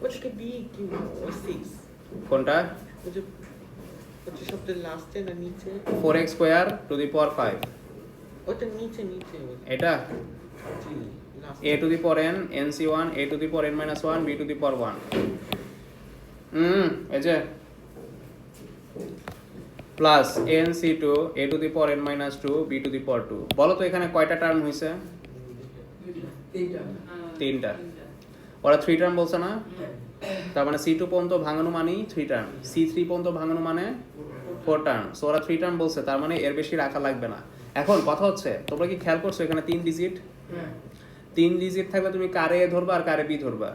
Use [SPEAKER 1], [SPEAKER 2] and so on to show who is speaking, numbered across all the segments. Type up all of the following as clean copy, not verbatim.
[SPEAKER 1] ওটাকে বি কি ওই 6
[SPEAKER 2] কোনটা
[SPEAKER 1] ওই যে ওটা সবচেয়ে লাস্টে না নিচে
[SPEAKER 2] 4x square to the power 5
[SPEAKER 1] ওটা নিচে নিচে
[SPEAKER 2] এটা
[SPEAKER 1] জি last
[SPEAKER 2] a to the power n nc1 a to the power n minus 1 b to the power 1 এই যে plus nc2 a to the power n minus 2 b to the power 2 বলো তো এখানে কয়টা টার্ম হইছে তিনটা ওরা 3 টার্ম বলছে না তার মানে c2 পর্যন্ত ভাঙানো মানে 3 টার্ম c3 পর্যন্ত ভাঙানো মানে 4 টার্ম সো ওরা 3 টার্ম বলছে তার মানে এর বেশি রাখা লাগবে না এখন কথা হচ্ছে তোমরা কি খেয়াল করছো এখানে 3 ডিজিট 3 ডিজিট থাকলে তুমি কারে এ ধরবা আর কারে বি ধরবা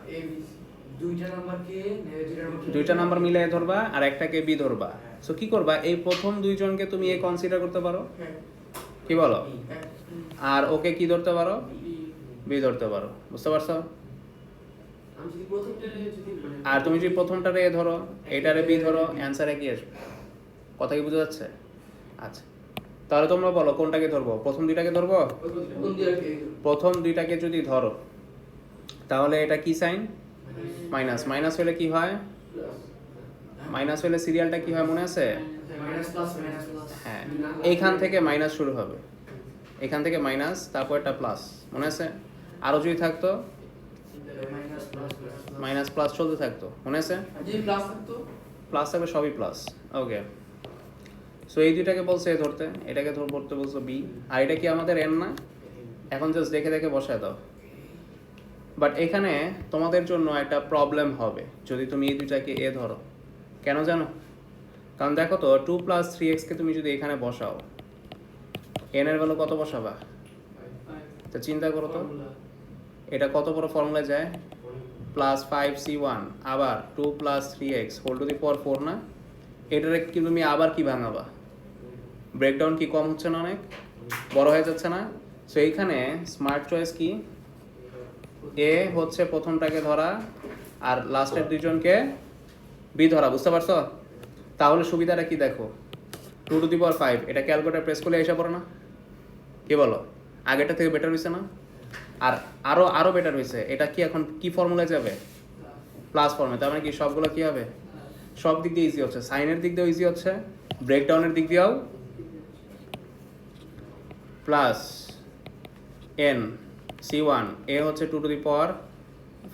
[SPEAKER 2] দুইটা নাম্বার মিলিয়ে ধরবা আর একটাকে বি ধরবা সো কি করবা এই প্রথম দুইজনকে তুমি এ কনসিডার করতে পারো কি বলো আর ওকে কি ধরতে পারো বি ধরতে পারো বুঝতে পারছো আর তুমি যদি প্রথমটারে এ ধরো এটারে বি ধরো অ্যানসারে কি আসবে কথা কি বুঝা যাচ্ছে আচ্ছা তাহলে তোমরা বলো কোনটাকে ধরবো প্রথম দুইটাকে ধরবো প্রথম দুইটাকে যদি ধরো তাহলে এটা কি সাইন মাইনাস মাইনাস হলে কি হয় মাইনাস হলে সিরিয়ালটা কি হয় মনে আছে হ্যাঁ এইখান থেকে মাইনাস শুরু হবে এখান থেকে মাইনাস তারপর একটা প্লাস মনে আছে আরো যদি থাকতো মাইনাস প্লাস চলতে থাকতো মনে আছে প্লাস থাকবে সবই প্লাস ওকে সো এই দুইটাকে বলছে এ ধরতে এটাকে ধরতে বলছো বি আর এটা কি আমাদের এন না এখন জাস্ট দেখে দেখে বসায় দাও বাট এখানে তোমাদের জন্য একটা প্রবলেম হবে যদি তুমি এই দুইটাকে এ ধরো কেন জানো কারণ দেখো তো 2 প্লাস 3x কে তুমি যদি এখানে বসাও n এর ভ্যালু কত বসাবা তো চিন্তা করো তো এটা কত বড় ফর্মুলা যায় প্লাস 5c1 আবার 2 plus 3x whole to the power 4 না এটারে কি তুমি আবার কি ভাঙাবা ব্রেকডাউন কি কম হচ্ছে না অনেক বড় হয়ে যাচ্ছে না সো এইখানে স্মার্ট চয়েস কি এ হচ্ছে প্রথমটাকে ধরা আর লাস্টের দুইজনকে বি ধরা বুঝতে পারছো তাহলে সুবিধাটা কি দেখো 2 টু দি পাওয়ার 5 এটা ক্যালকুলেটর প্রেস করলে এসে পড়ে না কি বলো আগেরটা থেকে বেটার হইছে না আর আরো বেটার হইছে এটা কি এখন কি ফর্মুলায় যাবে প্লাস ফর্মে তার মানে কি সবগুলো কি হবে সব দিক দিয়ে ইজি হচ্ছে সাইনের দিক দিয়েও ইজি হচ্ছে ব্রেকডাউনের দিক দিয়েও প্লাস n c1 a হচ্ছে 2 two the power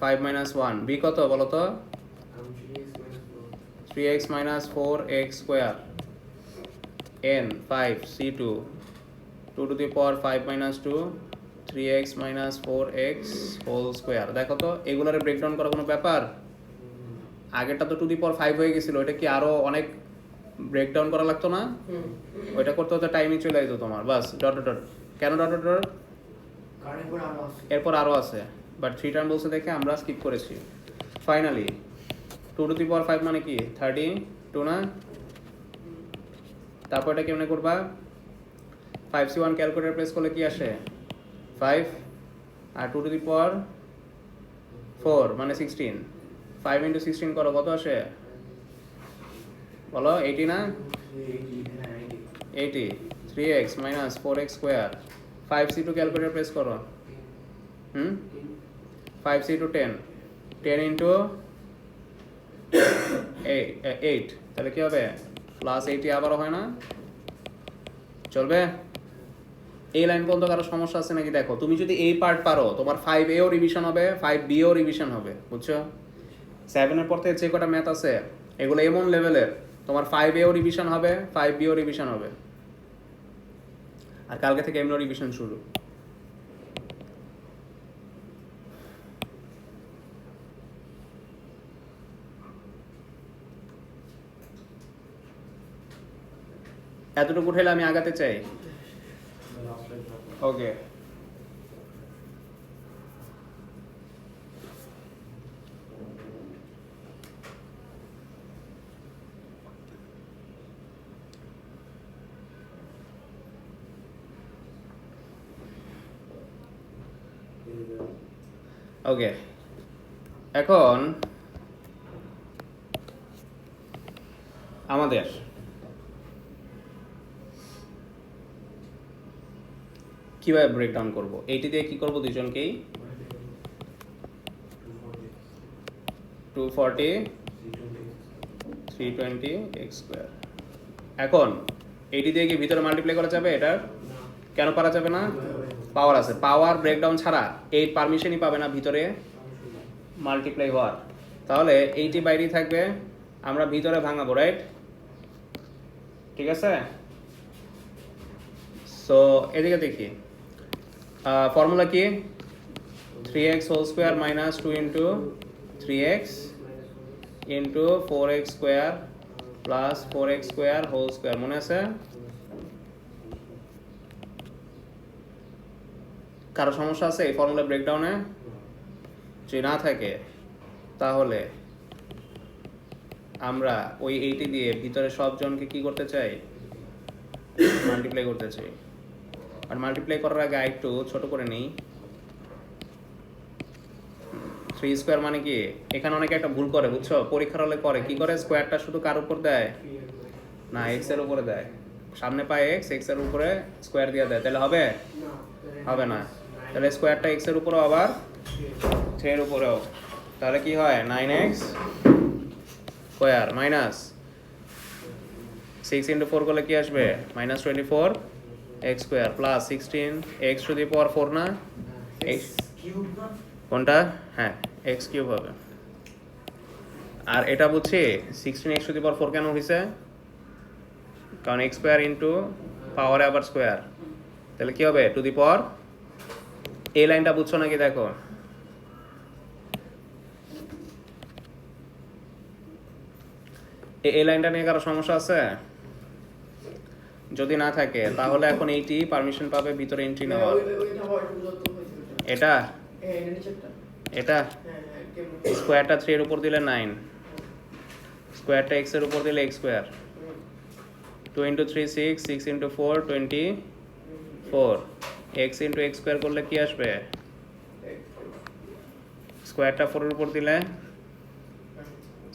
[SPEAKER 2] 5 minus 1 b কত বলো তো 3x minus 4x square n 5 c2 2 to the power 5 minus 2 3x minus 4x whole square দেখো তো এগুলারে ব্রেকডাউন করা কোনো ব্যাপার আগেরটা তো টু দি পাওয়ার 5 হয়ে গেছিল এটা কি আরো অনেক ব্রেকডাউন করা লাগতো না ওইটা করতে হতে টাইমিং চলে যেত তোমার বাস ডট ডট কেন ডট ডট এরপর আরো আছে বাট 3 টার্ম বলছে দেখে আমরা স্কিপ করেছি ফাইনালি 2 টু দি পাওয়ার 5 মানে কি 32 না তারপর এটা কেমনে করবা 5c1 ক্যালকুলেটর প্রেস করলে কি আসে 5 আর 2 টু দি পাওয়ার 4 মানে 16 5 ইনটু 16 করো কত আসে বলো 80 না 80 3x minus 4x square 5c2 calculator press করো 5c2 10 10 into 8 তাহলে কি হবে প্লাস 80 আবারও হয় না চলবে এই লাইন পর্যন্ত কারো সমস্যা আছে নাকি দেখো তুমি যদি এই পার্ট পারো তোমার 5a ও রিভিশন হবে 5b ও রিভিশন হবে বুঝছো 7 এর পর থেকে যে কটা ম্যাথ আছে এগুলো এমন লেভেলের তোমার 5a ও রিভিশন হবে 5b ও রিভিশন হবে আর কালকে থেকে এমন রিভিশন শুরু এতটুকু উঠাইলে আমি আগাতে চাই ওকে ওকে এখন আমাদের কিভাবে ব্রেকডাউন করব এইটি দিয়ে কি করব দুজনকেই 240 320 x স্কয়ার। এখন এইটি দিয়ে কি ভিতরে মাল্টিপ্লাই করা যাবে? এটার কেন পারা যাবে না? পাওয়ার আছে, পাওয়ার ব্রেকডাউন ছাড়া এই পারমিশনই পাবে না ভিতরে মাল্টিপ্লাই হওয়ার। তাহলে এইটি বাইরেই থাকবে, আমরা ভিতরে ভাঙাবো, রাইট? ঠিক আছে, সো এদিকে দেখি ফর্মুলা কি, 3x whole square minus 2 into 3x into 4x square plus 4x square whole square, মনে আছে? কারো সমস্যা আছে এই ফর্মুলা ব্রেকডাউনে? যদি না থাকে তাহলে আমরা ওই 80 দিয়ে ভিতরে সব জনকে কি করতে চাই? মাল্টিপ্লাই করতে চাই। আর মাল্টিপ্লাই করার আগে একটু ছোট করে নিই। 3 স্কোয়ার মানে কি, এখানে অনেকে একটা ভুল করে, বুঝছো? পরীক্ষার হলে করে কি করে, স্কোয়ারটা শুধু কার উপর দেয় না, এক্স এর উপরে দেয়। সামনে পায় এক্স, এক্স এর উপরে স্কোয়ার দিয়ে দেয়, তাহলে হবে? হবে না। তাহলে স্কোয়ারটা এক্স এর উপরেও আবার 3 এর উপরেও, তাহলে কি হয়? 9x স্কোয়ার মাইনাস 6 ইন্টু 4 করলে কি আসবে? Minus 24 x square plus 16 x to the power 4 না, x কোনটা? হ্যাঁ, x কিউব হবে। আর এটা বুঝছি 16 x টু দি পাওয়ার 4 কেন হয়েছে? কারণ x স্কোয়ার ইন্টু পাওয়ারে আবার স্কোয়ার, তাহলে কি হবে? টু দি পাওয়ার। এই লাইনটা বুঝছো নাকি দেখো? এই লাইনটা নিয়ে কারো সমস্যা আছে? যদি না থাকে তাহলে এখন এইটি পারমিশন পাবে ভিতরে এন্ট্রি নেওয়ার। এটা এটা স্কোয়ারটা 3 এর উপর দিলে 9, স্কোয়ারটা x এর উপর দিলে x square, 2 into 3 6, 6 into 4 24, x into x square করলে কি আসবে? স্কোয়ারটা 4 এর উপর দিলে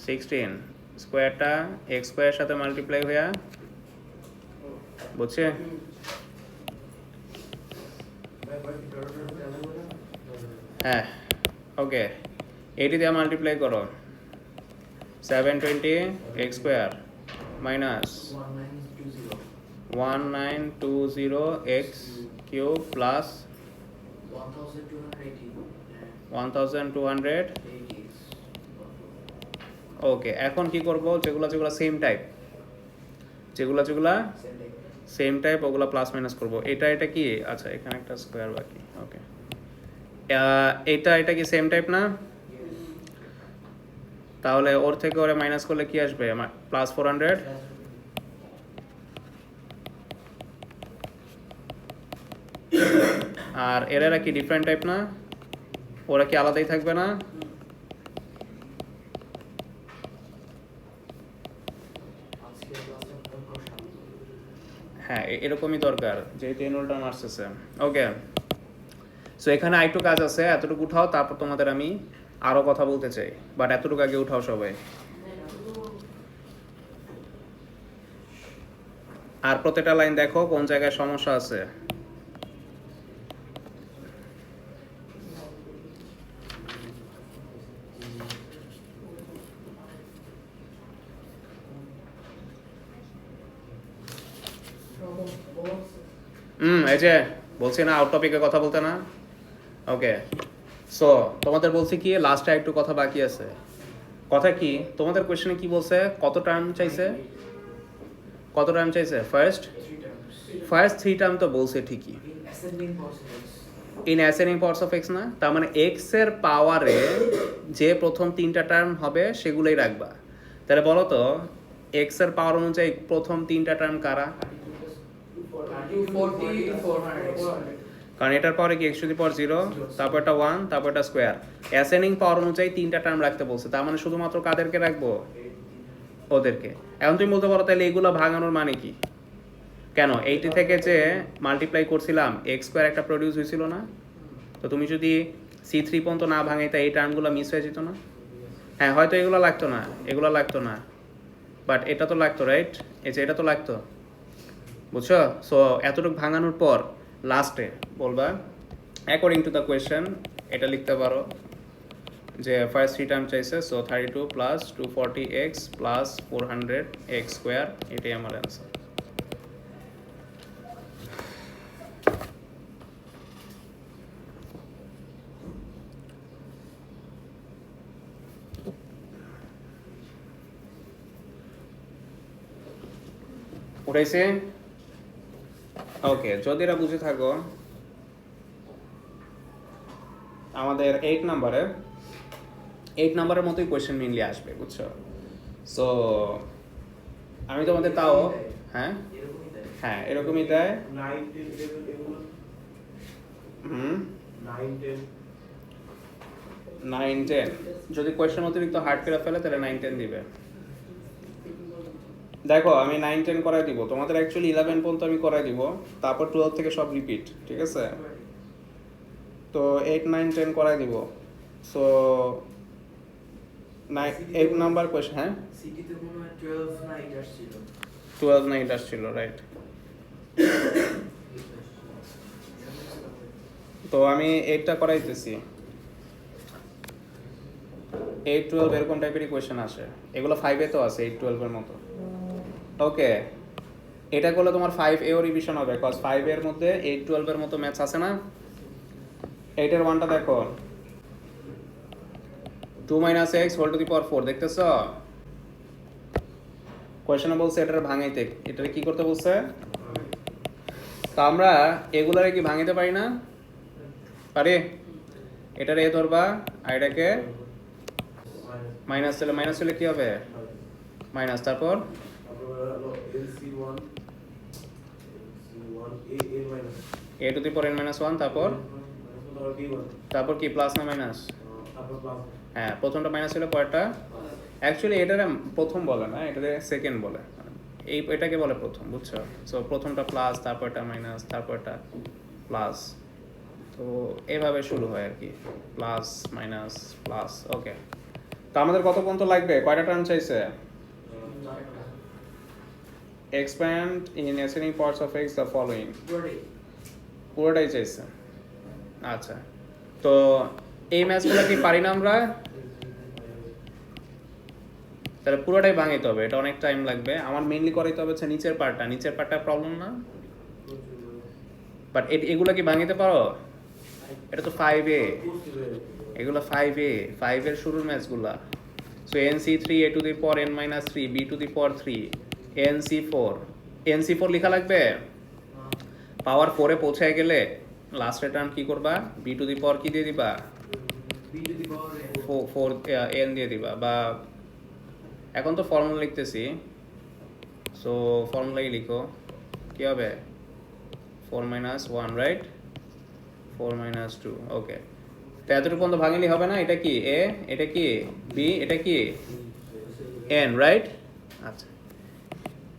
[SPEAKER 2] 16, স্কোয়ারটা x স্কোয়ারের সাথে মাল্টিপ্লাই হয়ে, বুঝছে? হ্যাঁ, ওকে, এটি দিয়ে মাল্টিপ্লাই করো, 720 x square minus 1920 x cube plus 1200। ওকে, এখন কি করব? যেগুলো সেম টাইপ, যেগুলো সেম টাইপ ওগুলো প্লাস মাইনাস করব। এটা কি? আচ্ছা, এখানে একটা স্কোয়ার বাকি। ওকে, এটা কি সেম টাইপ না? তাহলে ওর থেকে ওরে মাইনাস করলে কি আসবে? প্লাস 400। আর এরা কি ডিফারেন্ট টাইপ না? ওরা কি আলাদাই থাকবে না? হ্যাঁ, এরকমই দরকার, যেহেতু এনরোলটা আসতেছে। ওকে, সো এখানে আরেকটু কাজ আছে, এতটুকু উঠাও, তারপর তোমাদের আমি আরো কথা বলতে চাই, বাট এতটুকু আগে উঠাও সবাই। আর প্রত্যেকটা লাইন দেখো কোন জায়গায় সমস্যা আছে। এই যে বলছি না আউট টপিকে কথা বলতে না। ওকে, সো তোমাদের বলছি কি, লাস্টে একটু কথা বাকি আছে। কথা কি তোমাদের কোশ্চেনে কি বলছে? কত টার্ম চাইছে? কত টার্ম চাইছে? ফার্স্ট 3 টার্ম তো বলছে ঠিকই, in ascending powers of x না, তার মানে এক্স এর পাওয়ারে যে প্রথম 3টা টার্ম হবে সেগুলোই রাখবা। তাহলে বলো তো এক্স এর পাওয়ার অনুযায়ী প্রথম 3টা টার্ম কারা? কারণ এটার পাওয়ারে কি x টু দি পাওয়ার 0, তারপর একটা 1, তারপর একটা স্কোয়ার। অ্যাসেন্ডিং পাওয়ার অনুযায়ী 3টা টার্ম রাখতে বলছে, তার মানে শুধুমাত্র কাদেরকে রাখবো? ওদেরকে। এখন তুমি বলতে পারো তাহলে এইগুলো ভাঙানোর মানে কি? কেন 80 থেকে যে মাল্টিপ্লাই করছিলাম x স্কোয়ার একটা প্রডিউস হয়েছিল না? তো তুমি যদি C3 পর্যন্ত না ভাঙাইতে এই টার্মগুলো মিস হয়ে যেত না? হ্যাঁ, হয়তো এগুলো লাগতো না, বাট এটা তো লাগতো, রাইট? এই যে এটা তো লাগতো, বুঝছো? সো এতটুকু ভাঙানোর পর লাস্টে বলবা অ্যাকর্ডিং টু দ্য কোয়েশ্চেন, এটা লিখতে পারো যে ফার্স্ট 3 টার্ম চাইছে, so 32 plus 240x plus 400x square, এটাই আমার অ্যান্সার। উঠাইছে? ওকে, যদি এরা বুঝে থাকো, আমাদের 8 নাম্বারের মতোই কোয়েশ্চেন মেইনলি আসবে, বুঝছো? সো আমি তোমাদের তাও হ্যাঁ হ্যাঁ এরকমই দেয়।
[SPEAKER 3] 9 10 11 এগুলো 9 10
[SPEAKER 2] 9 10 যদি কোয়েশ্চেন অতিরিক্ত হার্ড করে ফেলে তাহলে 9 10 দিবে। দেখো আমি 9 10 করাই দিব তোমাদের, অ্যাকচুয়ালি 11 পর্যন্ত আমি করাই দিব, তারপর 12 থেকে সব রিপিট, ঠিক আছে? তো 8 9 10 করাই দিব। সো 8 নাম্বার কোয়েশ্চেন, হ্যাঁ
[SPEAKER 4] সিটিতে মনে হয় 12 না 8 আসছিল।
[SPEAKER 2] 12 না 8 আসছিল, রাইট? তো আমি 8টা করাইতেছি। 8 12 এরকম টাইপেরই কোয়েশ্চেন আসে, এগুলো 5 এ তো আছে 8 12 এর মতো। ওকে, এটা করলে তোমার 5 এও রিভিশন হবে, কজ 5 এর মধ্যে 8 12 এর মতো ম্যাথস আছে না। 8 এর 1টা দেখো, 2 - x whole to the power 4, দেখতেছো? কোয়েশ্চেনে বলছে এটার ভাঙাইতে, এটারে কি করতে বলছে? তো আমরা এগুলারে কি ভাঙাইতে পারি না? পারি। এটারে এ ধরবা আর এটাকে মাইনাস হলে কি হবে? মাইনাস, তারপর
[SPEAKER 3] LC1 a minus
[SPEAKER 2] a to the power n - 1, তারপর
[SPEAKER 3] B1
[SPEAKER 2] তারপর কি প্লাস না মাইনাস?
[SPEAKER 3] তারপর প্লাস
[SPEAKER 2] হ্যাঁ, প্রথমটা মাইনাস হলে পরেরটা, অ্যাকচুয়ালি এটারে প্রথম বলে না, এটারে সেকেন্ড বলে, এটাকে বলে প্রথম, বুঝছো? সো প্রথমটা প্লাস, তারপরটা মাইনাস, তারপরটা প্লাস, তো এভাবে শুরু হয় আর কি, প্লাস মাইনাস প্লাস। ওকে, তো আমাদের কত পর্যন্ত লাগবে? কয়টা টার্ম চাইছে? expand in ascending parts of x the following, পুরোটাই চাইছে। আচ্ছা, তো এই ম্যাচগুলো কি পারি না আমরা? তাহলে পুরোটাই ভাঙাইতে হবে, এটা অনেক টাইম লাগবে। আমার মেইনলি করাইতে হবে হচ্ছে নিচের পার্টটা প্রবলেম না, বাট এগুলো কি ভাঙাইতে পারো? এটা তো 5A, এগুলো 5 এর শুরুর ম্যাচগুলা। So NC3 a to the power n - 3 b to the power 3 NC4 লেখা লাগবে। পাওয়ার 4 এ পৌঁছায় গেলে লাস্ট টার্ম কি করবা? b টু দি পাওয়ার কি দিয়ে দিবা?
[SPEAKER 4] b to the power
[SPEAKER 2] 4 n দিয়ে দিবা, বা এখন তো ফর্মুলা লিখতেছি, সো ফর্মুলাই লিখো, কি হবে? 4 - 1, রাইট? 4 - 2, ওকে। তো এতটুকু পর্যন্ত ভাঙিলি হবে না? এটা কি a, এটা কি b, এটা কি n, রাইট? আচ্ছা,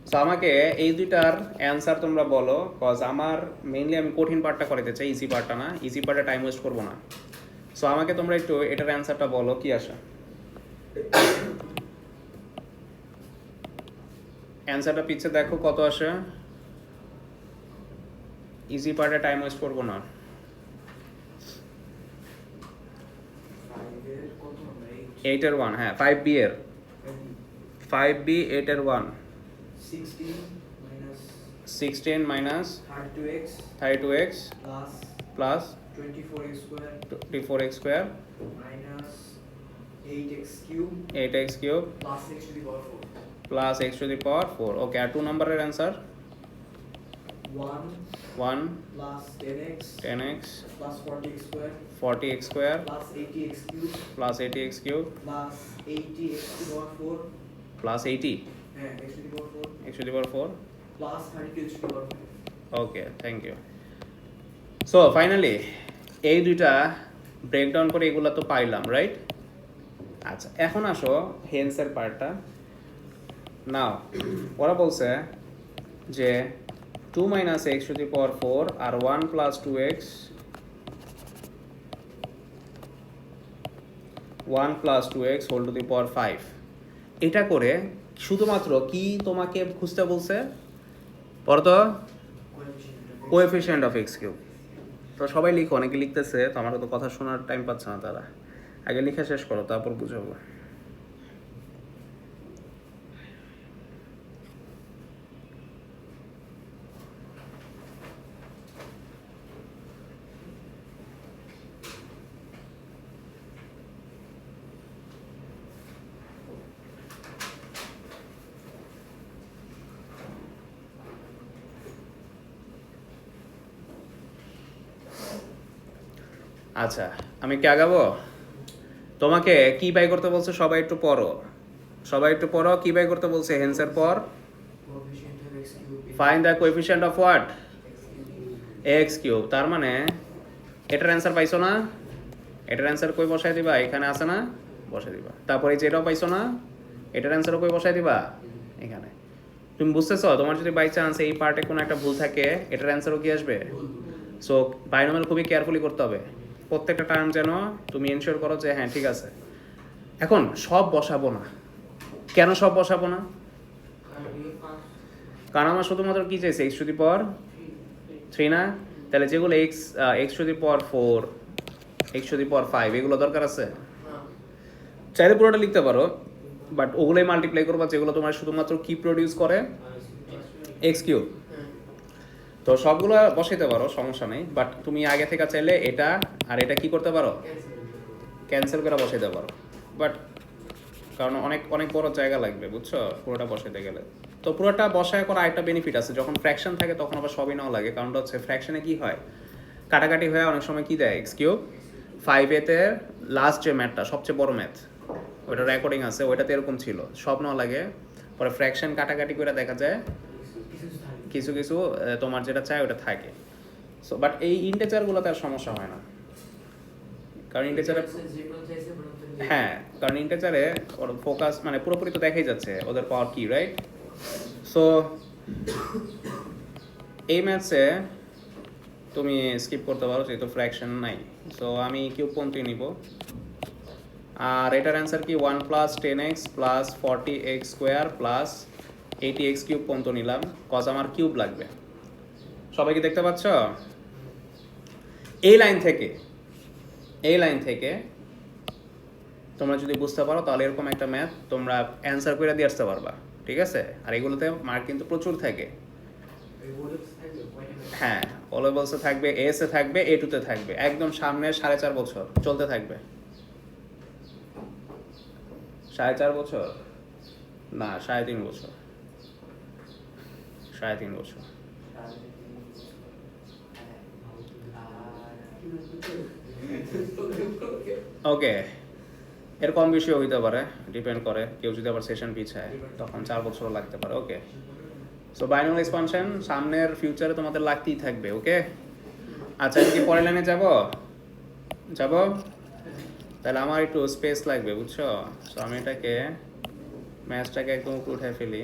[SPEAKER 2] সো আমাকে এই দুইটার অ্যান্সার তোমরা বলো, কজ আমার মেইনলি আমি কঠিন পার্টটা করাইতে চাই, ইজি পার্টটা না। ইজি পার্টে টাইম ওয়েস্ট করবো না। সো আমাকে তোমরা একটু এটার অ্যান্সারটা বলো, কি আসে? অ্যান্সারটা পিছে দেখো কত আসে। ইজি পার্টে টাইম ওয়েস্ট করবো না।
[SPEAKER 4] 5 এর কত আমরা
[SPEAKER 2] 8 এর 1, হ্যাঁ 5B এর 5B 8 এর 1, 16 minus 32x plus 24x square
[SPEAKER 4] minus 8x cube
[SPEAKER 2] 8x cube
[SPEAKER 4] plus x to the power 4
[SPEAKER 2] plus x to the power 4. Okay, আর 2 নম্বরের answer 1
[SPEAKER 4] plus 10x
[SPEAKER 2] 10x
[SPEAKER 4] plus 40x square
[SPEAKER 2] 40x square
[SPEAKER 4] plus 80x cube
[SPEAKER 2] plus 80x cube
[SPEAKER 4] plus 80x to the power 4
[SPEAKER 2] plus 80
[SPEAKER 4] x to the power 4
[SPEAKER 2] x to the power 4.
[SPEAKER 4] plus 32x to the power 4.
[SPEAKER 2] Okay, thank you. So finally এই দুইটা breakdown করে এগুলা তো পাইলাম, right? আচ্ছা, এখন আসো হেন্সের পার্টটা। নাও ওরা বলছে যে 2 minus x to the power 4 R 1 plus 2x 1 plus 2x whole to the power 5, এটা করে শুধুমাত্র কি তোমাকে খুঁজতে বলছে? পড়ো তো, কোএফিসিয়েন্ট অফ এক্স কিউব। তো সবাই লিখো, অনেকে লিখতেছে, তো আমার তো কথা শোনার টাইম পাচ্ছে না তারা। আগে লেখা শেষ করো, তারপর বুঝাবো। আচ্ছা, আমি কি আগাবো? তোমাকে কি বাই করতে বলছে সবাই একটু পড়ো, সবাই একটু পড়ো। কি বাই করতে বলছে হেন্সের পর?
[SPEAKER 4] Coefficient of x cube.
[SPEAKER 2] Find the coefficient of what? X cube. তার মানে এটার অ্যান্সার পাইছো না? এটার অ্যান্সার কই বসাই দিবা? এখানে আছে না, বসাই দিবা। তারপরে যেটাও পাইছো না, এটার অ্যান্সারও কই বসাই দিবা? এখানে। তুমি বুঝতেছো? তোমার যদি বাই চান্স এই পার্টে কোনো একটা ভুল থাকে, এটার অ্যান্সারও কি আসবে? সো বাইনোমিয়াল খুবই কেয়ারফুলি করতে হবে, প্রত্যেকটা টার্ম যেন তুমি এনশিওর করো যে হ্যাঁ ঠিক আছে। এখন সব বসাবো না। কেন সব বসাবো না? কারণ আমার শুধুমাত্র কি চাইছে এক্স টু দি পাওয়ার 3 না? তাহলে যেগুলো x to the power 4, x to the power 5 এগুলো দরকার আছে? চাইলে পুরোটা লিখতে পারো, বাট ওগুলোই মাল্টিপ্লাই করবা যেগুলো তোমার শুধুমাত্র কি প্রডিউস করে? X cube. তো সবগুলো বসাইতে পারো, সমস্যা নেই, বাট তুমি আগে থেকে চাইলে এটা আর এটা কি করতে পারো? ক্যান্সেল করে বসাইতে পারো। বাট কারণ অনেক অনেক বড় জায়গা লাগবে, বুঝছো, পুরোটা বসাইতে গেলে। তো পুরোটা বসায় করা একটা বেনিফিট আছে, যখন ফ্র্যাকশন থাকে তখন আবার সবই নাও লাগে। কারণটা হচ্ছে ফ্র্যাকশনে কি হয়, কাটাকাটি হয়ে অনেক সময় কি দেয়? X cube. 5A-তে লাস্ট যে ম্যাথটা সবচেয়ে বড় ম্যাথ, ওইটা রেকর্ডিং আছে, ওইটাতে এরকম ছিল, সব নাও লাগে। পরে ফ্র্যাকশন কাটাকাটি করে দেখা যায় কিছু কিছু তোমার যেটা চাই ওটা থাকে। সো বাট এই ইন্টিজারগুলোতে আর সমস্যা হয় না, কারণ ইন্টিজারে হ্যাঁ, কারণ ইন্টিজারে ওর ফোকাস মানে পুরোপুরি তো দেখাই যাচ্ছে ওদের পাওয়ার কি, রাইট? সো এই ম্যাথসে তুমি স্কিপ করতে পারো যেহেতু ফ্র্যাকশন নাই। সো আমি কিউব পন্থী নিব, আর এটার অ্যান্সার কি 1 + 10x + 40x square plus 80x cube পর্যন্ত নিলাম, কজ আমার কিউব লাগবে। সবাই কি দেখতে পাচ্ছ? এই লাইন থেকে তোমরা যদি বুঝতে পারো তাহলে এরকম একটা ম্যাথ তোমরা অ্যান্সার করে দিয়ে আসতে পারবা, ঠিক আছে? আর এগুলোতে মার্ক কিন্তু প্রচুর থাকে। হ্যাঁ, ও লেভেলসে থাকবে, এসে থাকবে, A2-তে থাকবে, একদম সামনে 4.5 বছর চলতে থাকবে। 4.5 বছর না, 3.5 বছর, 3.5 বছর। ওকে, এর কম বেশিও হইতে পারে, ডিপেন্ড করে, কেউ যদি আবার সেশন পিছায় তখন 4 বছরও লাগতে পারে। ওকে, সো বাইনোমিয়াল এক্সপানশন সামনের ফিউচারে তোমাদের লাগতেই থাকবে। ওকে, আচ্ছা কি পরের লাইনে যাব? তাহলে আমার একটু স্পেস লাগবে, বুঝছো? সো আমি এটাকে ম্যাথটাকে একদম উপরে উঠে ফেলি।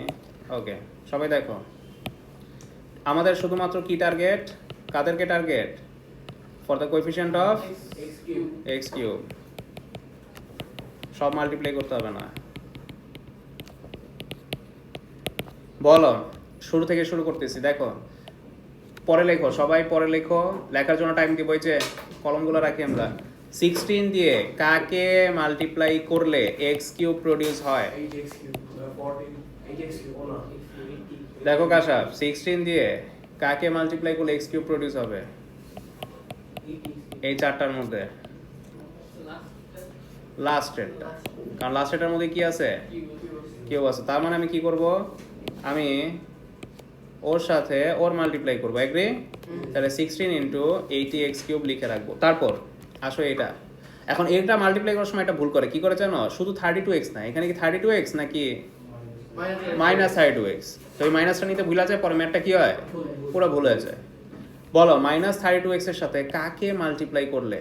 [SPEAKER 2] ওকে, সবাই দেখো, আমাদের শুধুমাত্র কি টার্গেট? কাদেরকে target? For the coefficient of x cube. সব মাল্টিপ্লাই করতে হবে না। বলো, শুরু থেকে শুরু করতেছি। দেখো, পরে লেখো, সবাই পরে লেখো, লেখার জন্য টাইম দিব। এই যে কলমগুলো রাখি আমরা। 16 দিয়ে কাকে মাল্টিপ্লাই করলে এক্স কিউব প্রডিউস হয়?
[SPEAKER 3] 8x cube, 14, 8x cube, ও না।
[SPEAKER 2] দেখো কাশাফ, 16 দিয়ে কাকে মাল্টিপ্লাই করলে এক্স কিউব প্রডিউস হবে? এই চারটার মধ্যে লাস্টেরটা, কারণ লাস্টেরটার মধ্যে কি আছে? কিউব আছে। তার মানে আমি কি করব? আমি ওর সাথে ওর মাল্টিপ্লাই করবো, এগ্রি? তাহলে 16 × 80x কিউব লিখে রাখবো। তারপর আসো এটা, এখন এটা মাল্টিপ্লাই করার সময় একটা ভুল করে, কি করে জানো? শুধু 32x না, এখানে কি 32x নাকি -32x? তো এই মাইনাসটা নিতে ভুলে যায়, পরে ম্যাথটা কি হয়? পুরো ভুল হয়ে যায়। বলো, -32x এর সাথে কাকে মাল্টিপ্লাই করলে?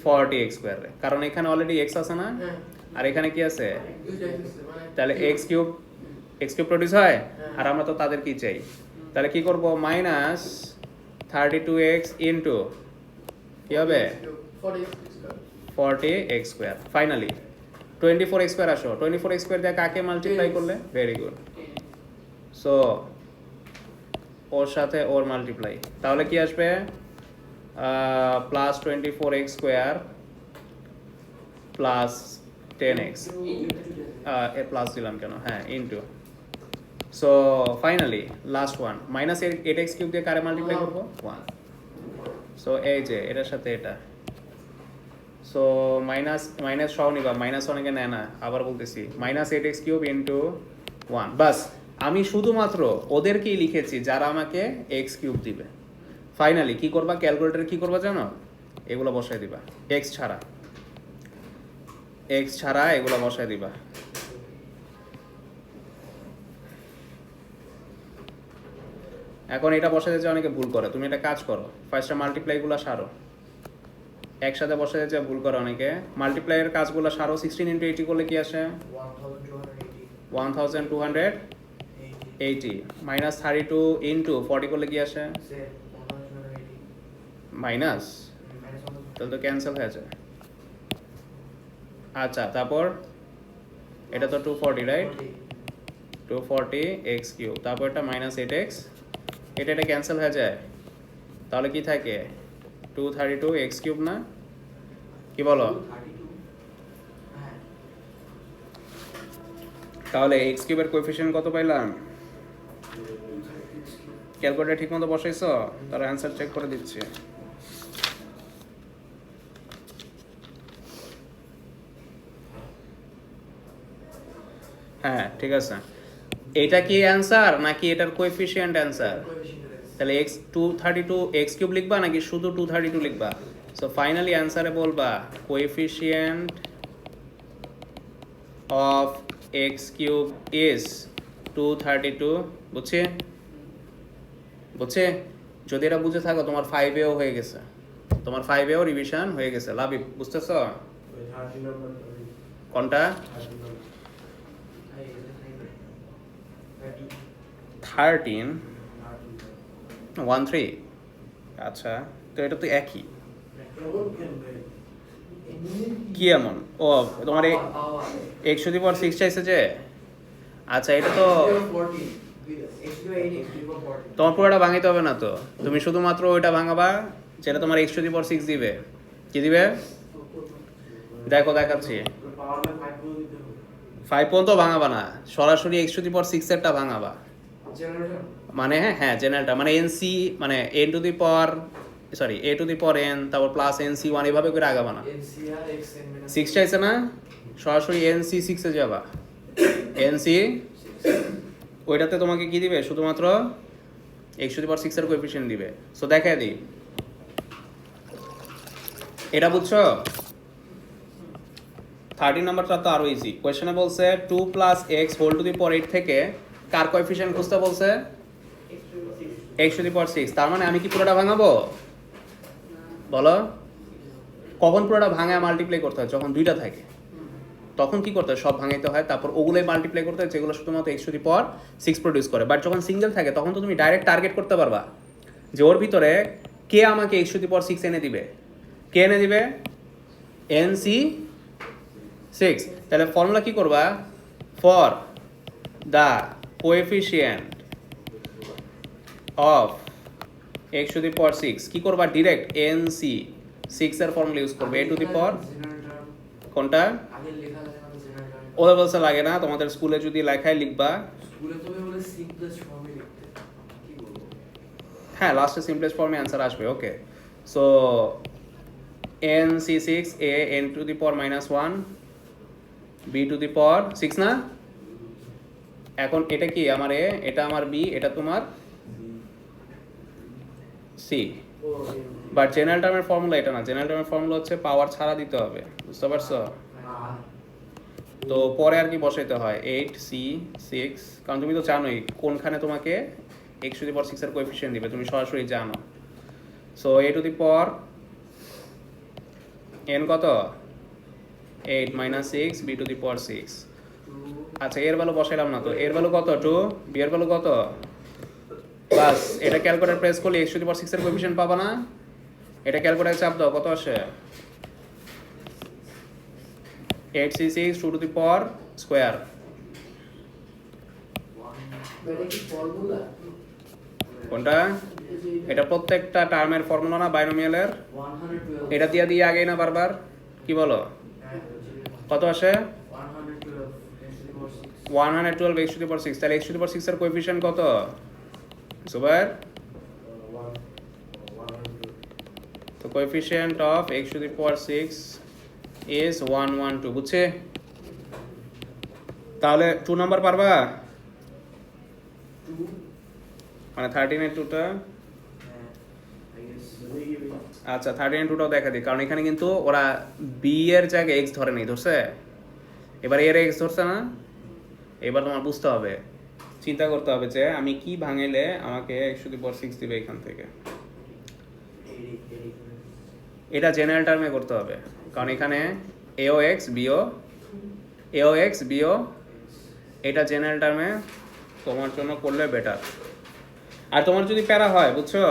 [SPEAKER 2] 40x স্কোয়ার, কারণ এখানে অলরেডি x আছে না, আর এখানে কি আছে? তাহলে x কিউব প্রডিউস হয়, আর আমরা তো তাদের কি চাই? তাহলে কি করব? -32x ইনটু কি হবে? 40x square. Finally 24x square আসো, 24x স্কোয়ার দিয়ে কাকে মাল্টিপ্লাই করলে? Very good. সো ওর সাথে ওর মাল্টিপ্লাই, তাহলে কি আসবে? Plus 24x square plus 10x এ প্লাস দিলাম কেন, হ্যাঁ into, so finally last one minus 8x cube দিয়ে কারে মাল্টিপ্লাই করবো 1, সো এই যে এটার সাথে এটা, সো মাইনাস মাইনাস সহ নিবা, মাইনাস অনেকে নেয় না, আবার বলতেছি মাইনাস 8x কিউব ইন্টু 1, বাস আমি শুধুমাত্র ওদেরকেই লিখেছি যারা আমাকে x কিউব দিবে। ফাইনালি কি করবা, ক্যালকুলেটরে কি করবা জানো, এগুলো বসাই দিবা, x ছাড়া এগুলো বসাই দিবা। এখন এটা বসাতে যে অনেকে ভুল করে, তুমি এটা কাজ করো, ফার্স্টে মাল্টিপ্লাইগুলো সারো, একসাথে বসাতে যে ভুল করে অনেকে, মাল্টিপ্লাইয়ের কাজগুলো সারো, 16 ইন্টু 80 করলে কি আসে 1280, মাইনাস 32 ইন্টু 40 করলে কি আসে মাইনাস, তাহলে তো ক্যান্সেল হয়ে যায়। আচ্ছা তারপর এটা তো 240 রাইট, 240x কিউব, তারপর এটা মাইনাস 8x, এটা ক্যান্সেল হয়ে যায়, তাহলে কি থাকে 232x কিউব না, কি বলো, তাহলে x কিউবের কোএফিসিয়েন্ট কত পাইলাম, ক্যালকুলেটর ঠিক মতো বসাইছো, তার অ্যান্সার চেক করে দিচ্ছি। হ্যাঁ ঠিক আছে, এটা কি অ্যান্সার নাকি এটার কোএফিসিয়েন্ট অ্যান্সার, তাহলে x 232x কিউব লিখবা নাকি শুধু 232 লিখবা, সো ফাইনালি অ্যান্সারে বলবা coefficient of x cube is 232, বুঝছে, যদি এটা বুঝে থাকো তোমার 5এও হয়ে গেছে, তোমার 5এও রিভিশন হয়ে গেছে, লাভিব বুঝতেছো কোনটা 13 আচ্ছা, তো এটা তো একই, কি এমন, ও তোমার x⁴ চাইছে যে, আচ্ছা এটা তো তোমার পুরোটা ভাঙাইতে হবে না তো, তুমি শুধুমাত্র ওইটা ভাঙাবা যেটা তোমার x⁴ দিবে, কি দিবে দেখো দেখাচ্ছি, 5 পর্যন্ত ভাঙাবা না, সরাসরি x⁴ এরটা ভাঙাবা, মানে হ্যাঁ জেনারেলটা, মানে nc মানে a to the power n, তারপর প্লাস nc1 এভাবে করে আগাবা না, 6 চাইছে না, সরাসরি nc6 এ যাবা, nc ওইটাতে তোমাকে কি দিবে, শুধুমাত্র x⁴ এর কোএফিসিয়েন্ট দিবে, সো দেখাই দিই, এটা বুঝছো 13 নাম্বারটা তো আরো ইজি, কোশ্চেনে বলছে 2 + x হোল টু দি পাওয়ার 8 থেকে কার কোএফিসিয়েন্ট খুঁজতে বলছে x⁴, তার মানে আমি কি পুরোটা ভাঙাবো, বলো কখন পুরোটা ভাঙায় মাল্টিপ্লাই করতে হয়, যখন দুইটা থাকে তখন কি করতে হয়, সব ভাঙাইতে হয়, তারপর ওগুলোই মাল্টিপ্লাই করতে হয় যেগুলো শুধুমাত্র x⁴ প্রডিউস করে, বাট যখন সিঙ্গেল থাকে তখন তো তুমি ডাইরেক্ট টার্গেট করতে পারবা যে ওর ভিতরে কে আমাকে x⁴ এনে দিবে, কে এনে দিবে nc6, তাহলে ফর্মুলা কি করবা, for the coefficient of x⁴, কি করবা, ডিরেক্ট nc6 এর ফর্মুলা ইউজ করবে, a টু দি পাওয়ার কোনটা ওদের বলছে লাগে না, তোমাদের স্কুলে যদি লেখায় লিখবা, হ্যাঁ লাস্টে সিম্পলেস্ট ফর্মে অ্যান্সার আসবে, okay, so nc6 a n to the power -1 b to the power 6 না, এখন এটা কি আমার a, এটা আমার b, এটা তোমার c, বাট জেনারেল টার্মের ফর্মুলা এটা না, জেনারেল টার্মের ফর্মুলা হচ্ছে পাওয়ার ছাড়া দিতে হবে, বুঝতে পারছো, তো পরে আর কি বসাইতে হয় 8c6, কারণ তুমি তো জানোই কোনখানে তোমাকে x⁴ এর কোএফিসিয়েন্ট দিবে, তুমি সরাসরি জানো, so a to the power n কত 8 - 6 b টু দি পাওয়ার 6, আচ্ছা এর ভ্যালু বসাইলাম না তো, এর ভ্যালু কত 2, b এর ভ্যালু কত, বাস এটা ক্যালকুলেটর প্রেস করলে x⁴ এর কোএফিসিয়েন্ট পাবা না, এটা ক্যালকুলেটরে চাপ দাও কত আসে 8c6 2 two the power square, কোনটা এটা প্রত্যেকটা টার্মের ফর্মুলা না বাইনোমিয়ালের?
[SPEAKER 4] 112
[SPEAKER 2] এটা দিয়ে দিয়ে আগেই না বারবার, কি বলো? কত আসে? 112 x to the power 6। তাহলে x to the power 6 এর কোএফিসিয়েন্ট কত জুবায়ের?
[SPEAKER 3] 100
[SPEAKER 2] তো coefficient of x to the power 6 is 112, বুঝছে? তাহলে 2 নাম্বার পারবা?
[SPEAKER 4] 2
[SPEAKER 2] মানে 13 এর 2টা,
[SPEAKER 4] I guess
[SPEAKER 2] আচ্ছা 13 এর 2টাও দেখা দিই, কারণ এখানে কিন্তু ওরা b এর জায়গায় x ধরে নেই, ধরছে? এবার এর x ধরছে না? এবার তোমার বুঝতে হবে, চিন্তা করতে হবে যে আমি কি ভাঙাইলে আমাকে x to the power 6 দিবে এখান থেকে।
[SPEAKER 4] 80
[SPEAKER 2] এটা জেনারেল টার্মে করতে হবে, কারণ এখানে aox বিও এটা জেনারেল টার্মে তোমার জন্য করলে বেটার। আর তোমার যদি প্যারা হয়, বুঝছো,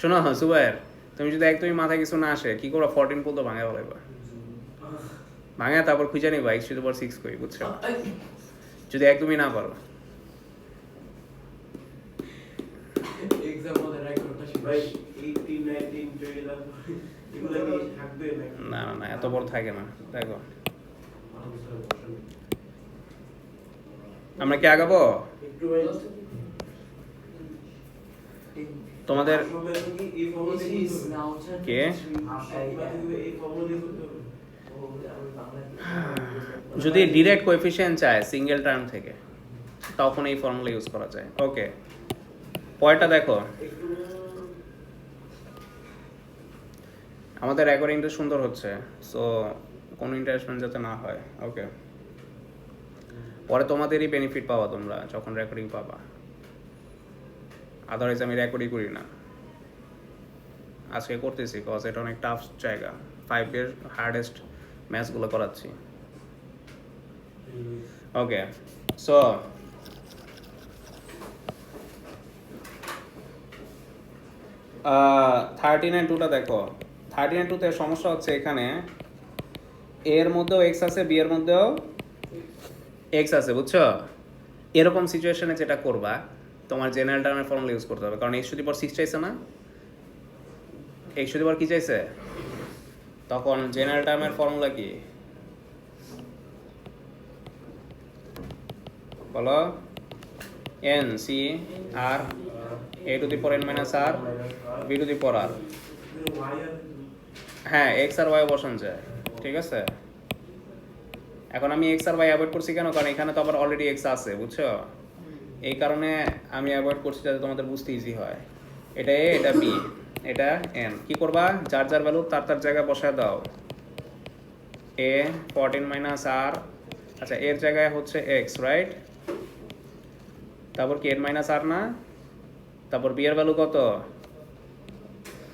[SPEAKER 2] শোনো সুবাইর, তুমি যদি একদমই মাথায় কিছু না আসে, কি করবো 14 পর্যন্ত ভাঙা বলাইবা, ভাঙা তারপর খুঁজে নিবা x to the power 6 কই, বুঝছো, যদি একদমই না পারো।
[SPEAKER 4] এক্সাম মধ্যে রাইট করতে
[SPEAKER 3] ভাই 18 19 20 এগুলো কি থাকবে নাকি?
[SPEAKER 2] না না না, এত বড় থাকে না। দেখো আমরা কি আগাবো?
[SPEAKER 3] একটু ভাই
[SPEAKER 2] তোমাদের
[SPEAKER 3] সবাই কি এই ফর্মুলা
[SPEAKER 4] This
[SPEAKER 3] দিয়ে
[SPEAKER 4] is now
[SPEAKER 2] কে?
[SPEAKER 3] এই ফর্মুলা দিয়ে করতে হবে?
[SPEAKER 2] যদি ডিরেক্ট কোএফিসিয়েন্ট চায় সিঙ্গেল টার্ম থেকে, তখন এই ফর্মুলা ইউজ করা যায়। ওকে, পরেরটা দেখো,
[SPEAKER 3] একটু
[SPEAKER 2] আমাদের রেকর্ডিংটা সুন্দর হচ্ছে, সো কোনো ইন্টারেস্টমেন্ট যাতে না হয়। ওকে, পরে তোমাদেরই বেনিফিট পাওয়া তোমরা যখন রেকর্ডিং পাবা, আদারওয়াইজ আমি রেকর্ডই করি না। আজকে করতেছি কজ এটা অনেক টাফ জায়গা, 5 এর হার্ডেস্ট ম্যাচগুলো করাচ্ছি। ওকে, সো 13 and 2টা দেখো। 13 and 2তে সমস্যা হচ্ছে এখানে a এর মধ্যেও x আছে, b এর মধ্যেও x আছে, বুঝছো? এরকম সিচুয়েশনে যেটা করবা, তোমার জেনারেল টার্মের ফর্মুলা ইউজ করতে হবে, কারণ x to the power 6 চাইছে না, x to the power কি চাইছে, তখন জেনারেল টার্মের ফর্মুলা কি বলো? n c r a to the power n minus r b to the power r। হ্যাঁ, x আর y বসান যায়, ঠিক আছে? এখন আমি x আর y অ্যাভয়েড করছি কেন, কারণ এখানে তো আবার অলরেডি x আছে, বুঝছো? এই কারণে আমি অ্যাভয়েড করছি যাতে তোমাদের বুঝতে ইজি হয়। এটা a, এটা b, এটা n। কি করবা, যার যার ভ্যালু তার তার জায়গায় বসায় দাও। a 14 মাইনাস r, আচ্ছা এর জায়গায় হচ্ছে x, রাইট? তারপর কি n মাইনাস r না? তারপর b এর ভ্যালু কত,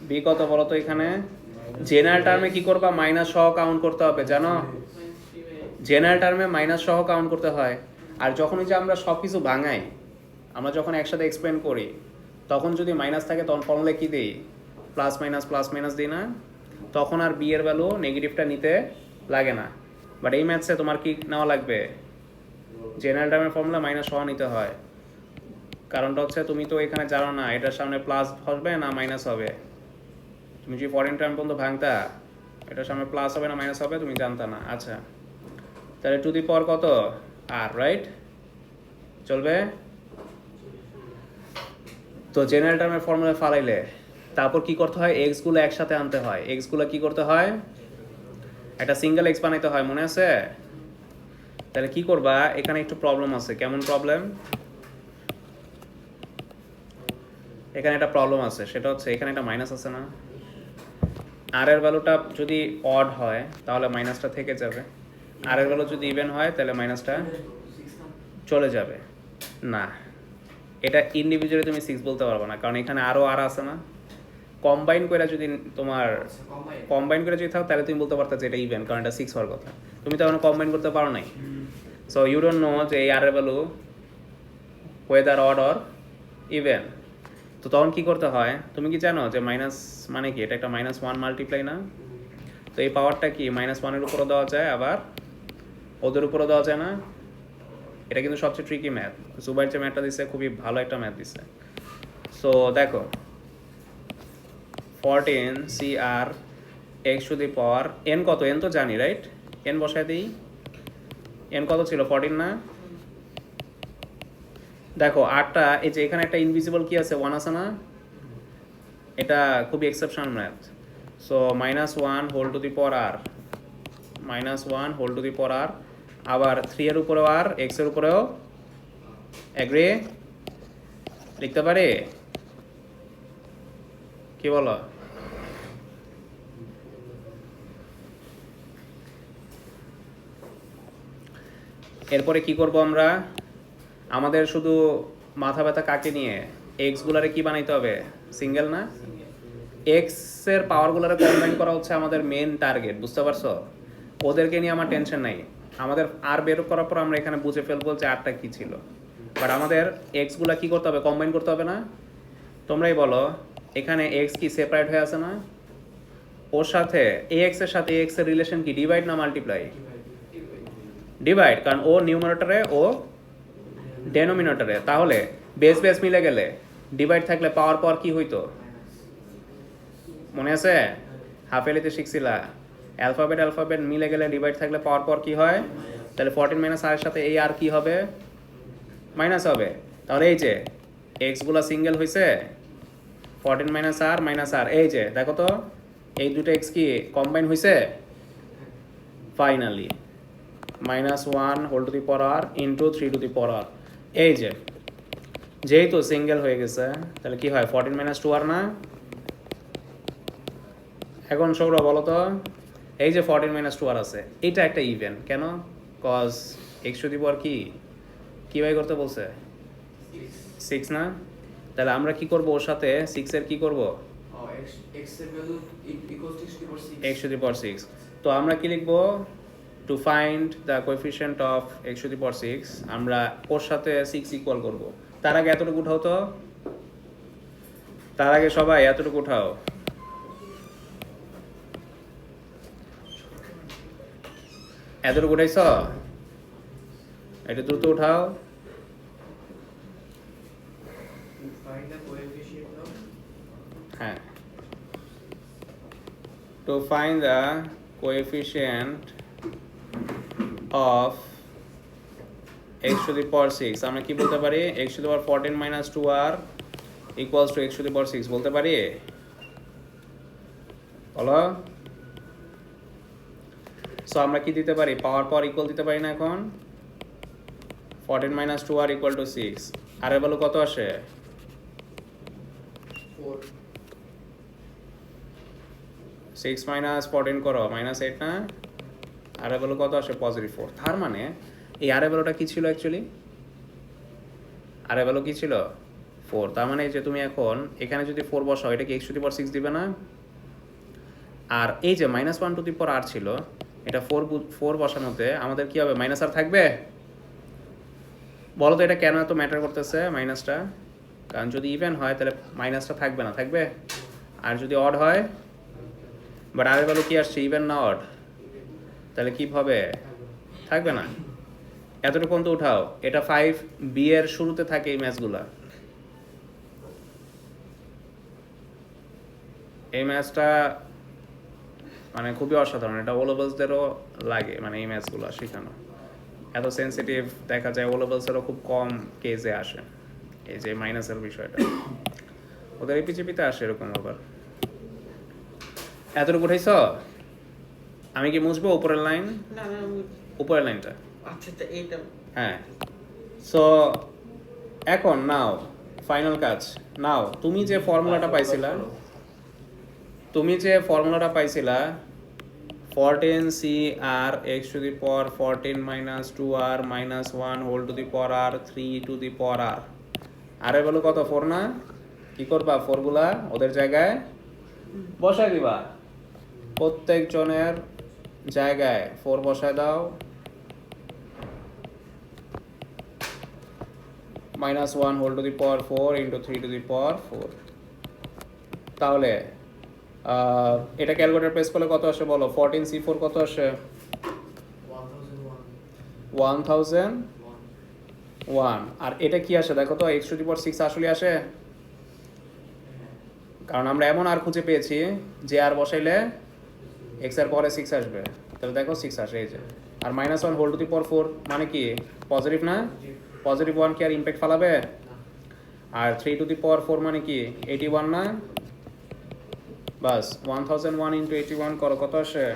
[SPEAKER 2] b কত বলো তো? এখানে জেনারেল টার্মে কি করবা, মাইনাস সহ কাউন্ট করতে হবে, জানো? জেনারেল টার্মে মাইনাস সহ কাউন্ট করতে হয়। আর যখন ওই যে আমরা সব কিছু ভাঙাই, আমরা যখন একসাথে এক্সপ্লেন করি, তখন যদি মাইনাস থাকে তখন ফর্মুলা কি দিই, প্লাস মাইনাস দিই না? তখন আর বি এর ভ্যালু নেগেটিভটা নিতে লাগে না। বাট এই ম্যাথসে তোমার কি নেওয়া লাগবে, জেনারেল টার্মের ফর্মুলা মাইনাস সহ নিতে হয়। কারণটা হচ্ছে তুমি তো এখানে জানো না এটার সামনে প্লাস হবে না মাইনাস হবে। তুমি যদি ফরেন টার্ম পর্যন্ত ভাঙতা, এটার সামনে প্লাস হবে না মাইনাস হবে তুমি জানতা না। আচ্ছা, তাহলে টু দি পাওয়ার কত, আর, রাইট? চলবে তো জেনারেল টার্মের ফর্মুলা ফালাইলে তারপর কি করতে হয়, এক্স গুলো একসাথে আনতে হয়। এক্স গুলো কি করতে হয়, একটা সিঙ্গেল এক্স বানাইতে হয়, মনে আছে? তাহলে কি করবা, এখানে একটু প্রবলেম আছে। কেমন প্রবলেম? এখানে একটা প্রবলেম আছে, সেটা হচ্ছে এখানে একটা মাইনাস আছে না? আর এর ভ্যালুটা যদি অড হয় তাহলে মাইনাসটা থেকে যাবে, আর এর ভ্যালু যদি ইভেন হয় তাহলে মাইনাসটা চলে যাবে। না, এটা ইন্ডিভিজুয়ালি তুমি 6 বলতে পারবে না, কারণ এখানে আরও আর আছে না। কম্বাইন করে যদি তোমার কম্বাইন করে যদি থাকো তাহলে তুমি বলতে পারতো যে এটা ইভেন, কারণ এটা 6 হওয়ার কথা। তুমি তো এখন কম্বাইন করতে পারো নাই, সো ইউ ডোন্ট নো যে এই আর এর value weather odd or even. তো তখন কি করতে হয়, তুমি কি জানো যে মাইনাস মানে কি, এটা একটা -1 মাল্টিপ্লাই না? তো এই পাওয়ারটা কি -1-এর উপরও দেওয়া যায়, আবার ওদের উপরও দেওয়া যায় না? এটা কিন্তু সবচেয়ে ট্রিকি ম্যাথ। জুবাইর যে ম্যাথটা দিচ্ছে খুবই ভালো একটা ম্যাথ দিচ্ছে। সো দেখো 14 CR x to the power n কত, n তো জানি রাইট, n বসায় দিই। n কত ছিল 14 না? দেখো আটটা, এই যে এখানে একটা ইনভিজিবল কি আছে 1 আছে না, এটা খুবই exceptional math. So -1 whole to the power r, -1 whole to the power r, আবার 3 এর উপরেও r, x এর উপরেও এগ্রি লিখতে পারি, কি বলো? এরপরে কি করব আমরা, আমাদের শুধু মাথা ব্যথা কাকে নিয়ে, এক্স গুলারে কি বানাইতে হবে, সিঙ্গেল না, এক্স এর পাওয়ারগুলোরে কম্বাইন করা হচ্ছে আমাদের মেন টার্গেট, বুঝতে পারছো? ওদেরকে নিয়ে আমার টেনশন নাই, আমাদের আর বের করার পর আমরা এখানে বুঝে ফেলবো যে আরটা কি ছিল, বাট আমাদের এক্স গুলা কি করতে হবে, কম্বাইন করতে হবে না? তোমরাই বলো, এখানে এক্স কি সেপারেট হয়ে আছে না, ওর সাথে এক্স এর সাথে এক্স এর রিলেশন কি ডিভাইড না মাল্টিপ্লাই? ডিভাইড, কারণ ও নিউমারেটরে ও ডেনোমিনেটরে, তাহলে বেস বেস মিলে গেলে ডিভাইড থাকলে পাওয়ার পর কি হইতো মনে আছে? হাফ এলিতে শিখছিলা, অ্যালফাবেট অ্যালফাবেট মিলে গেলে ডিভাইড থাকলে পাওয়ার পর কি হয়, তাহলে 14 মাইনাস আর এর সাথে এই আর কি হবে, মাইনাস হবে। তাহলে এই যে এক্স গুলা সিঙ্গেল হইছে, 14 মাইনাস আর, এই যে দেখো তো এই দুটো এক্স কি কম্বাইন হইছে, finally -1 whole to the power r into 3 to the power r, এই যে যেহেতু সিঙ্গেল হয়ে গেছে তাহলে কি হয় 14 মাইনাস 2r না। এখন সৌরভ বলো তো, এই যে 14 মাইনাস 2r আছে, এটা একটা ইভেন কেন, কজ এক্স টু দি পাওয়ার কি বাই করতে বলছে 6 না, তাহলে আমরা কি করব ওর সাথে 6 এর কি করব,
[SPEAKER 4] x এর value equals to x
[SPEAKER 2] x to the power 6, তো আমরা কি লিখবো, to find the coefficient of x to the power 6, আমরা ওর সাথে 6 ইকুয়াল করব। তার আগে এতটুকু উঠাও তো, তার আগে সবাই এতটুকু উঠাও, এতটুকু উঠাইছ, এটা দ্রুত উঠাও।
[SPEAKER 4] find the coefficient of
[SPEAKER 2] হ্যাঁ, to find the coefficient of x to the power 6, আমরা কি বলতে পারি, x to the power 14 minus 2r equals to x to the power 6 বলতে পারি, বলো? সো আমরা কি দিতে পারি, পাওয়ার পাওয়ার ইকুয়াল দিতে পারি না এখন, 14 minus 2r equal to 6, আর এর ভ্যালু কত আসে,
[SPEAKER 4] 4
[SPEAKER 2] 6 minus 14 করো -8 না, আর এর ভ্যালু কত আসে +4, তার মানে এই আর এর ভ্যালুটা কি ছিল অ্যাকচুয়ালি, আর এর ভ্যালু কি ছিল 4, তার মানে যে তুমি এখন এখানে যদি 4 বসাও এটা কি x to the power 6 দিবে না, আর এই যে -1 to the power r ছিল, এটা 4 বসানোতে আমাদের কি হবে, মাইনাস আর থাকবে, বলো তো এটা কেন এত ম্যাটার করতেছে মাইনাসটা, কারণ যদি ইভেন হয় তাহলে মাইনাসটা থাকবে না, থাকবে, আর যদি অড হয়, বাট আর এর ভ্যালু কি আসছে, ইভেন না অড, তাহলে কি হবে, থাকবে না। এতটুকু তো উঠাও, এটা 5b এর শুরুতে থাকে এই ম্যাচগুলা, এই ম্যাচটা মানে খুবই অসাধারণ, এটা ওলেবলসদেরও লাগে, মানে এই ম্যাচগুলো শেখানো এত সেন্সিটিভ, দেখা যায় ওলেবলসেরও খুব কম কেজে আসে এই যে মাইনাসের বিষয়টা, ওদের এপিজিপিতে আসে এরকম। আবার এতটুকু উঠাইছ, আমি কি মুছবো উপরের লাইন,
[SPEAKER 1] না না
[SPEAKER 2] উপরের লাইনটা,
[SPEAKER 1] আচ্ছা আচ্ছা এইটা,
[SPEAKER 2] হ্যাঁ। সো এখন নাও ফাইনাল কাজ, নাও তুমি যে ফর্মুলাটা পাইছিলা, 14 CR x to the power 14 minus 2r minus 1 whole to the power r 3 to the power r, আর এর ভ্যালু কত 4 না, কি করবা 4 গুলা ওদের জায়গায় বসায় দিবা, প্রত্যেক জনের জায়গায় 4 বসায় দাও, -1 whole to the power 4 into 3 to the power 4, তাহলে এটা ক্যালকুলেটর প্রেস করলে কত আসে বলো, 14c4 কত আসে, 1001, আর এটা কি আসে দেখো তো, x to the power 6 আসলে আসে, কারণ আমরা এমন আর খুঁজে পেয়েছি যে আর বসাইলে এক্স এর পরে 6 আসবে, তাহলে দেখো 6 আসে এই যে। আর -1 হোল টু দি পাওয়ার 4 মানে কি পজিটিভ না? পজিটিভ 1 কি আর impact ফেলাবে? R 3 to the power 4 মানে কি 81 না? বাস 1001 ইন্টু 81 করো, কত আসে?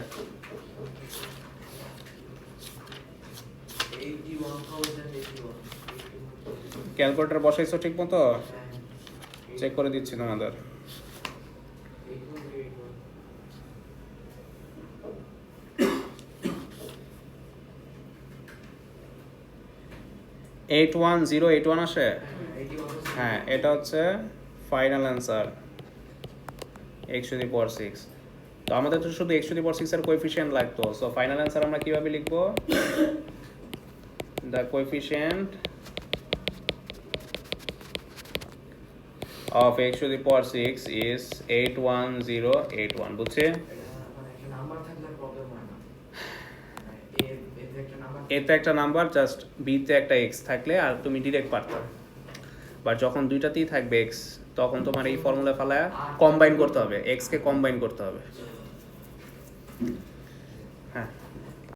[SPEAKER 4] 81,081
[SPEAKER 2] ক্যালকুলেটর বসাইছো ঠিক মতো? চেক করে দিচ্ছি তোমাদের। 81081 আসে? হ্যাঁ, এটা হচ্ছে final answer x to the power 6। তো আমাদের তো শুধু x টু দি পাওয়ার 6 এর কোএফিশিয়েন্ট লাগতো, সো ফাইনাল অ্যান্সার আমরা কিভাবে লিখবো? The coefficient of x to the power 6 is 81081, বুঝছে?
[SPEAKER 4] মানে একটা নাম্বার থাকলে প্রবলেম হয় না, এতে একটা নাম্বার
[SPEAKER 2] এতে একটা নাম্বার জাস্ট বিতে একটা x থাকলে আর তুমি ডিরেক্ট পারতো, বাট যখন দুইটাতেই থাকবে x তখন তোমার এই ফর্মুলা ফেলায় কম্বাইন করতে হবে, x কে কম্বাইন করতে হবে। হ্যাঁ।